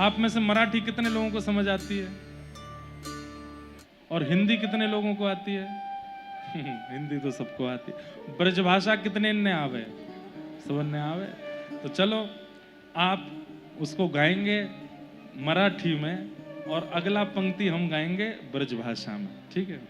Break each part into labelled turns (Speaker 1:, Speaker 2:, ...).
Speaker 1: आप में से मराठी कितने लोगों को समझ आती है और हिंदी कितने लोगों को आती है? हिंदी तो सबको आती है। ब्रजभाषा कितने ने आवे? सब ने आवे। तो चलो आप उसको गाएंगे मराठी में और अगला पंक्ति हम गाएंगे ब्रजभाषा में, ठीक है?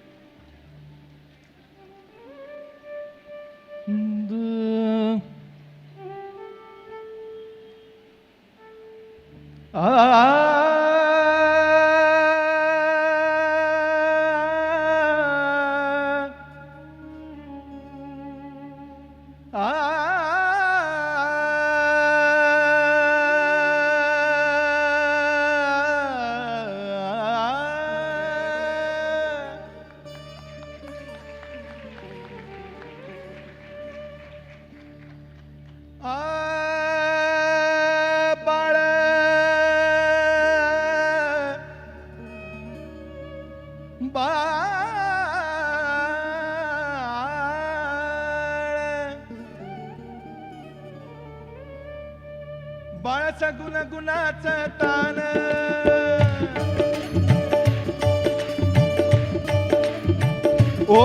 Speaker 2: बाळाचा गुणगुणाचा तान ओ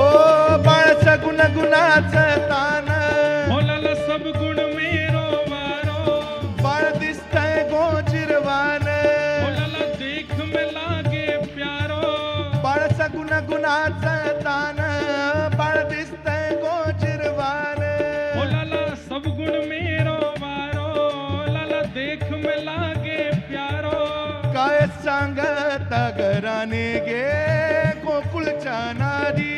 Speaker 2: बाळाचा गुणगुणाचा तान
Speaker 1: बोलाला सब गुण मेरो वारो
Speaker 2: बाळ दिसतंय गोजिरवान
Speaker 1: बोलाला देख में लागे प्यारो
Speaker 2: बाळाचा गुणगुणाचा तान बाळ दिसतंय गोजिरवान
Speaker 1: बोलाला सब गुण मेरो देख में लागे प्यारो
Speaker 2: काय सांगत घराने गे गोकुळच्या नारी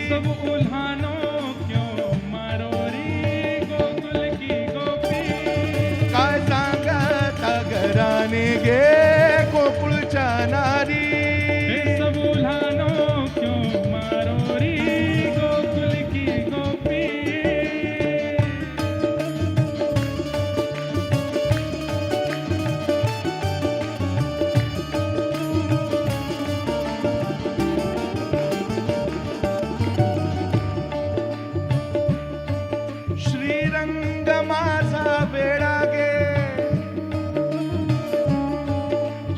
Speaker 1: सब उल्हानो क्यों मारो रे गोकुल की गोपी
Speaker 2: काय सांगत घराने गे गोकुळच्या नारी
Speaker 1: सब उल्हानो क्यों मारो रे गोकुल की गोपी
Speaker 2: श्रीरंग माझा वेडा गे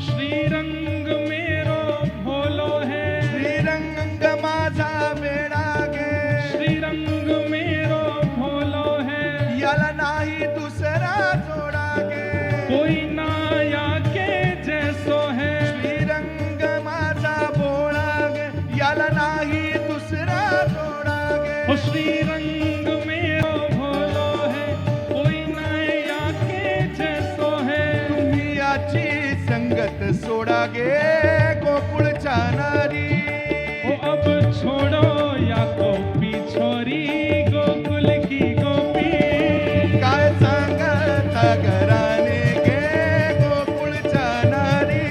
Speaker 1: श्रीरंग मेरो भोलो है
Speaker 2: श्रीरंग माझा वेडा गे
Speaker 1: श्रीरंग मेरो भोलो है
Speaker 2: याला नाही दुसरा जोडा गे
Speaker 1: कोई नाया के जैसो है
Speaker 2: श्रीरंग माझा भोळा गे याला नाही दुसरा जोडा गे
Speaker 1: ओ श्रीरंग मेरो भोलो है कोई नाया के जैसो है
Speaker 2: तुम्ही याची संगत सोडा गे गोकुळच्या नारी
Speaker 1: ओ अब छोड़ो या गोपी छोरी गोकुल की गोपी
Speaker 2: काय सांगत घराने गे गोकुळच्या नारी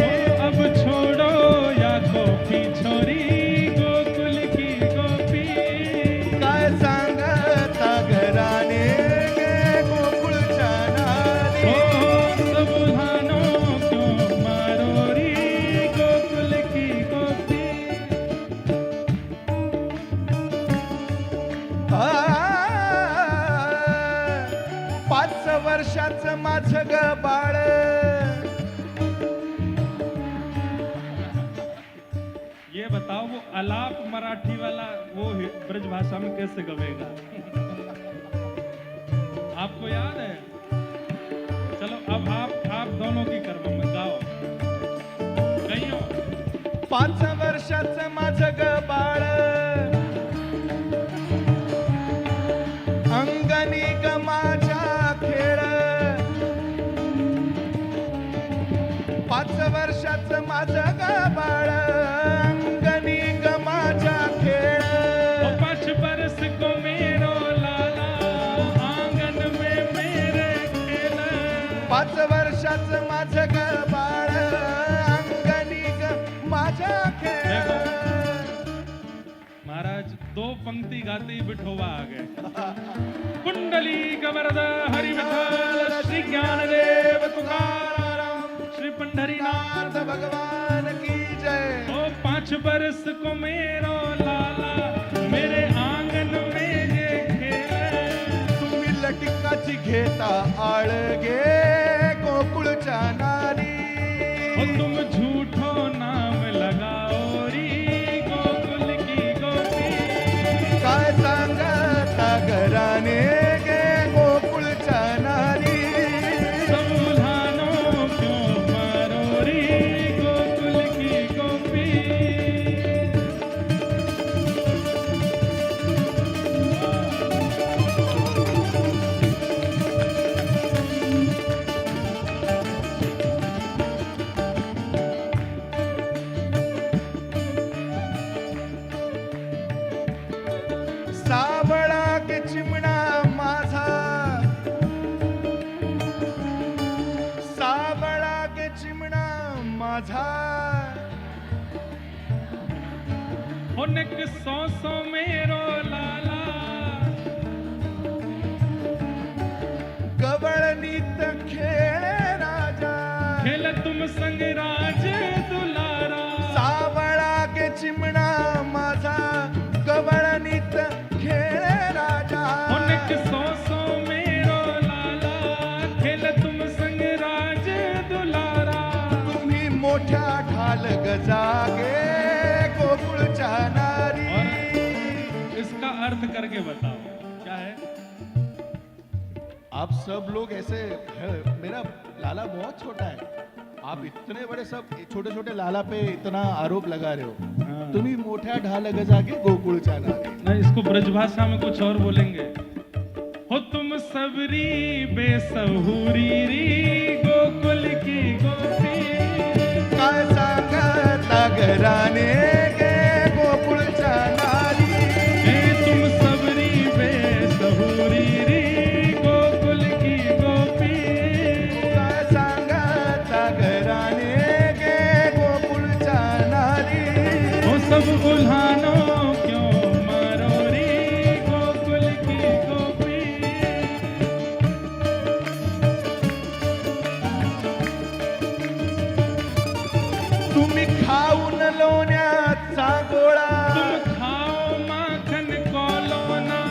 Speaker 1: ओ अब छोड़ो या गोपी छोरी गोकुल की गोपी
Speaker 2: काय सांगत घराने गे गोकुळच्या नारी
Speaker 1: ओ सब उल्हानो क्यों मारो रे गोकुल की गोपी
Speaker 2: पाच वर्षाचं माझं ग बाळ
Speaker 1: ये बताओ वो आलाप मराठी वाला वो ब्रजभाषा में कैसे गवेगा? आपको याद है? चलो अब आप दोनों की कर्म में गाओ, गाइयो।
Speaker 2: 5 वर्षाचं माझं ग बाळ अंगणी ग माझ्या खेळ 5 वर्षाचं माझं ग बाळ अंगणी ग माझ्या खेळ
Speaker 1: 5 बरस को मेरो लाला आंगन में मेरे खेल
Speaker 2: 5 वर्षाचं माझं ग बाळ अंगणी ग माझ्या खेळ
Speaker 1: महाराज 2 पंक्ति गाते ही बिठोबा आ गए। कुंडली कवरद हरि विठ्ठल श्री ज्ञानदेव तुकाराम श्री पंढरीनाथ
Speaker 2: भगवान की जय।
Speaker 1: ओ 5 बरस को मेरो लाला मेरे आंगन में ये खेले
Speaker 2: तुम्ही लटिकाची घेता आळगे गोकुळच्या नारी
Speaker 1: हो तुम झूठो नाम लगाओ री गोकुल की गोपी।
Speaker 2: काय सांगता घराने गे गोकुळच्या नारी,
Speaker 1: सब उल्हानो क्यों मारो री गोकुल की गोपी।
Speaker 2: साबळा के चिमणा माझा, साबळा के चिमणा माझा,
Speaker 1: हो निक सौ सौ मेरो लाला,
Speaker 2: गवळणीत खेळे राजा,
Speaker 1: खेल तुम संग राज दुलारा।
Speaker 2: साबळा के चिमणा माझा, गवळणीत खेळे राजा,
Speaker 1: हो निक सौ सौ मेरो लाला, खेल तुम संग राज दुलारा।
Speaker 2: तुम्ही मोठ्या ढाल गजागे गोकुळच्या नारी।
Speaker 1: और इसका अर्थ करके बताओ क्या है।
Speaker 2: आप सब लोग ऐसे मेरा लाला बहुत छोटा है, आप इतने बड़े सब छोटे छोटे लाला पे इतना आरोप लगा रहे हो।
Speaker 1: हाँ।
Speaker 2: तुम्ही मोठ्या ढाल गजागे गोकुळच्या नारी।
Speaker 1: नहीं, इसको ब्रजभाषा में कुछ और बोलेंगे। हो तुम सबरी बेसहुरी री गोकुल की गोपी।
Speaker 2: काय सांगता घराने गे गोकुळच्या नारी,
Speaker 1: हे तुम सबरी बेसहुरी री गोकुल की गोपी।
Speaker 2: काय सांगता घराने गे गोकुळच्या नारी,
Speaker 1: हो सब उल्हानो क्यों मारो री गोकुल की गोपी।
Speaker 2: तुम्ही खाऊन लोण्याचा गोळा,
Speaker 1: तुम खाओ माखन को लोना,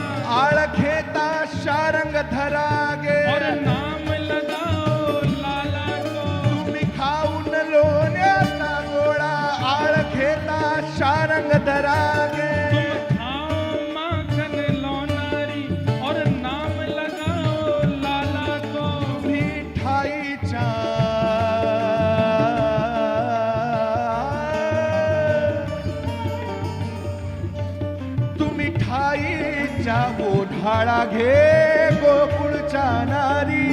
Speaker 2: आळ घेता शारंग धरागे,
Speaker 1: और नाम लगाओ लाला को।
Speaker 2: तुम्ही खाऊन लोण्याचा गोळा, आळ घेता शारंग धरागे,
Speaker 1: तुम खाओ माखन लोनारी, और नाम लगाओ लाला को।
Speaker 2: मिठाईच्या तुम्ही ठाईच्या ओढाळा घे गोकुळच्या नारी,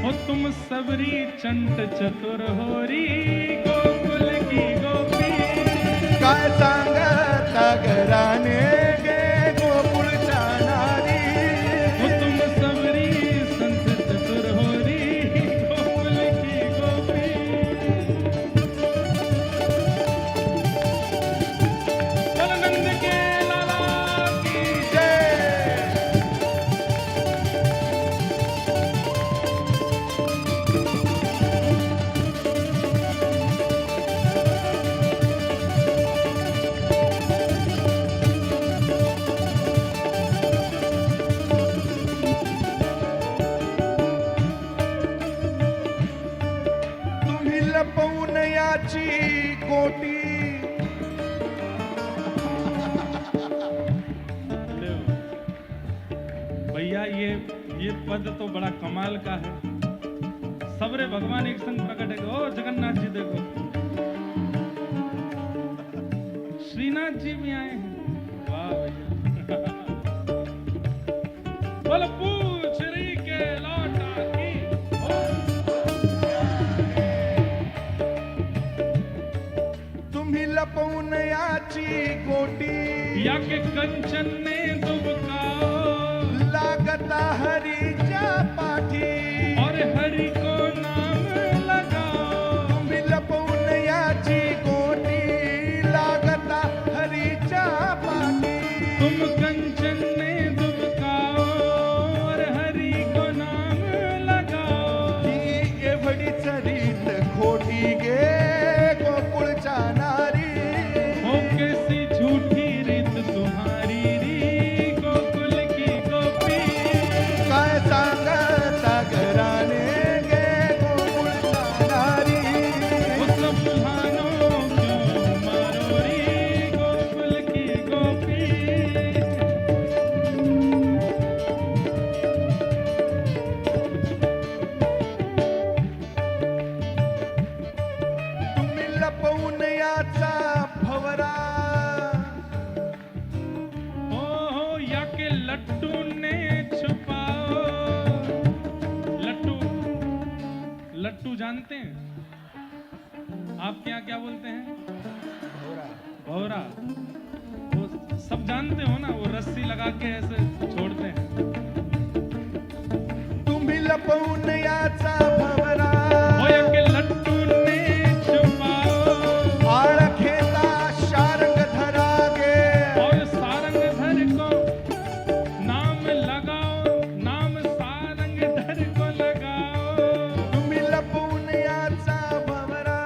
Speaker 1: हो तुम सबरी चंट चतुर होरी गोकुल की गोपी।
Speaker 2: काय सांगता घराने गे गोकुळच्या नारी,
Speaker 1: हो तुम सबरी संत चतुर होरी गोकुल की गोपी। बोल नंद के लाला की
Speaker 2: जय। तुम्ही लपवून याची कोटी,
Speaker 1: भैया ये पद तो बड़ा कमाल का है। सबरे भगवान एक संग प्रकट है। ओ जगन्नाथ जी देखो, श्रीनाथ जी भी आए हैं। वाह भैया। बोल पूछ रही के लौटा की।
Speaker 2: तुम्ही लपवून याची कोटी,
Speaker 1: या के कंचन ने दुबकाओ,
Speaker 2: लागता हरीच्या पाठी,
Speaker 1: और हरि को नाम लगाओ।
Speaker 2: तुम्ही लपवून याची कोटी, लागता हरीच्या पाठी,
Speaker 1: तुम कंचन ने दुबकाओ, और हरि को नाम लगाओ।
Speaker 2: ही एवढीच रीत खोटी गे गोकुळच्या नारी,
Speaker 1: हो कैसी झूठी रीत तुम्हारी री लट्टू जानते हैं? आपके यहाँ क्या बोलते हैं? भौरा। वो सब जानते हो ना, वो रस्सी लगा के ऐसे छोड़ते हैं।
Speaker 2: तुम्ही लपवून याचा भवरा
Speaker 1: होय के लट्टू ने छुपाओ,
Speaker 2: आळ घेता शारंग धरागे
Speaker 1: और सारंग धर को नाम लगाओ, नाम सारंग धर को लगाओ।
Speaker 2: तुम्ही लपवून याचा भवरा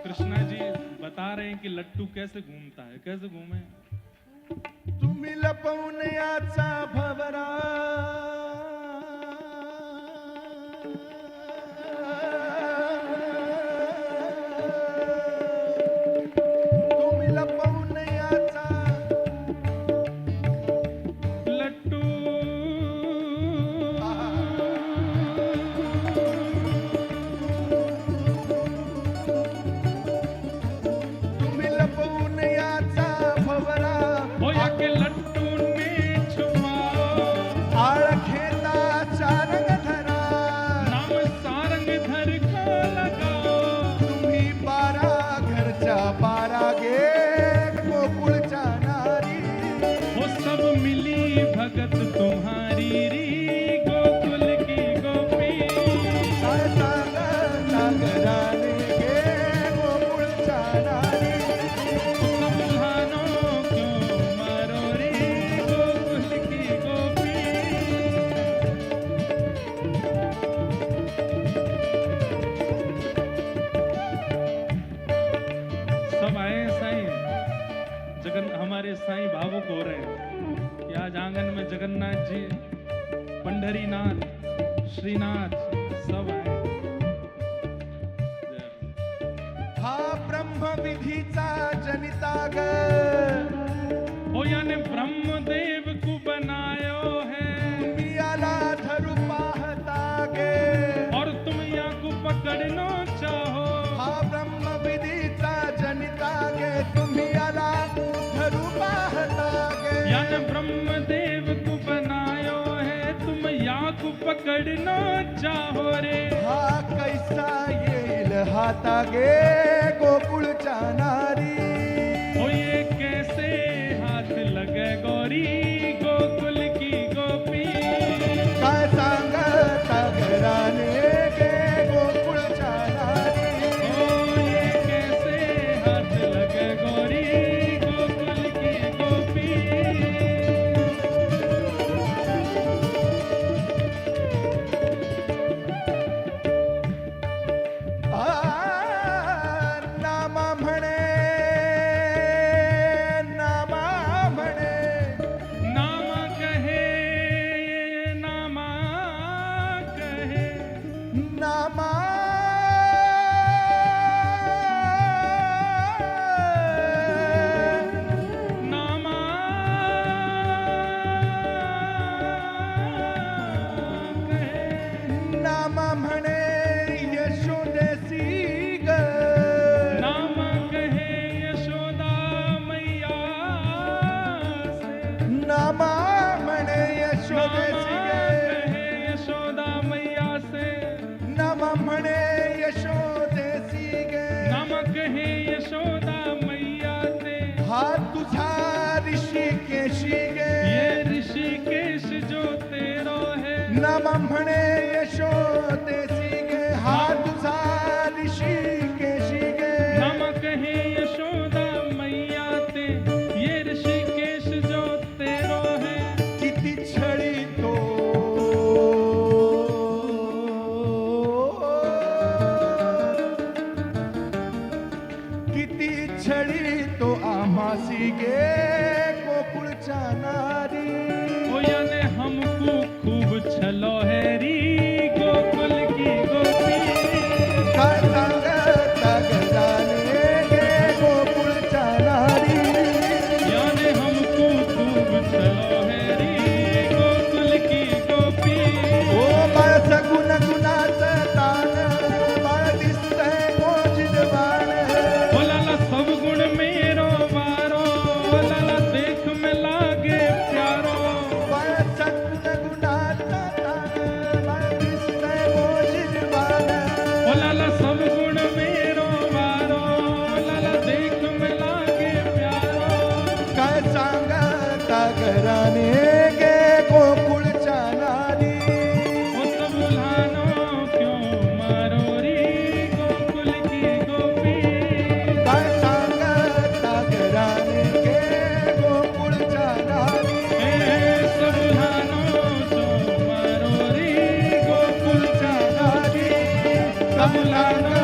Speaker 1: कृष्णा जी बता रहे हैं कि लट्टू कैसे घूमता है, कैसे घूमे।
Speaker 2: तुम्ही लपवून याचा भवरा तुम्ही लपवून याचा
Speaker 1: लट्टू
Speaker 2: तुम्ही लपवून याचा भवरा
Speaker 1: होय के लट्टू ने छुपाओ,
Speaker 2: आळ घेता शारंग धरा
Speaker 1: नाम सारंग धर को लगाओ।
Speaker 2: तुम्ही बारा घरच्या बारा गे गोकुळच्या नारी
Speaker 1: वो सब मिली भगत तुम्हारी री, गोकुल की गोपी।
Speaker 2: काय सांगा नागराने गे गोकुळच्या नारी
Speaker 1: सब भानो क्यों मारो रे, गोकुल की गोपी। सब आए साईं, हमारे साईं भावुक हो रहे हैं कि आज आंगन में जगन्नाथ जी, पंढरीनाथ, श्रीनाथ सब आए। जय हो।
Speaker 2: हा ब्रह्मविधीचा जनिता ग
Speaker 1: हो याने ब्रह्मदेव को बनायो है,
Speaker 2: तुम्ही आला धरू पाहता गे
Speaker 1: और तुम या को पकड़ना चाहो।
Speaker 2: हा ब्रह्मविधीचा जनिता गे तुम्ही आला धरू पाहता गे
Speaker 1: याने ब्रह्मदेव को बनायो है, तुम या को पकड़ना चाहो रे।
Speaker 2: हा कैसा येईल हाता गे गोकुळच्या नारी
Speaker 1: हो ये कैसे हाथ लगे गौरी, गोकुल की गोपी।
Speaker 2: काय सांगता घराने गे गोकुळच्या नारी
Speaker 1: हो ये कैसे हाथ लगे गौरी, गोकुल की गोपी।
Speaker 2: नामा म्हणे नामा म्हणे
Speaker 1: नामा कहे, नामा कहे,
Speaker 2: नामा
Speaker 1: नामा कहे।
Speaker 2: नामा म्हणे यशोदेसी ग
Speaker 1: नाम कहे यशोदा मैया से,
Speaker 2: नामा म्हणे
Speaker 1: नाम
Speaker 2: यशोदेसी ग
Speaker 1: कहे यशोदा मैया से,
Speaker 2: नामा म्हणे यशोदेसी ग
Speaker 1: नाम कहे यशोदा मैया से।
Speaker 2: हा तुझा ऋषिकेशी गे
Speaker 1: ये ऋषिकेश जो तेरो है,
Speaker 2: नामा म्हणे यशोदेसी गे हा तुझा ऋषिकेशी गे
Speaker 1: नाम कहे यशोदा मैया ते, ये ऋषिकेश जो तेरो है।
Speaker 2: किती छळी तो किती छळी तो आम्हासी गे गोकुळच्या नारी राणे गे गोकुळच्या नारी
Speaker 1: उस बुल्हानो क्यों मारो री गोकुल की गोपी
Speaker 2: काय सांगता ग राणे गे गोकुळच्या नारी
Speaker 1: उस बुल्हानो क्यों मारो री गोकुल
Speaker 2: गोकुळच्या नारी
Speaker 1: बुल्हानो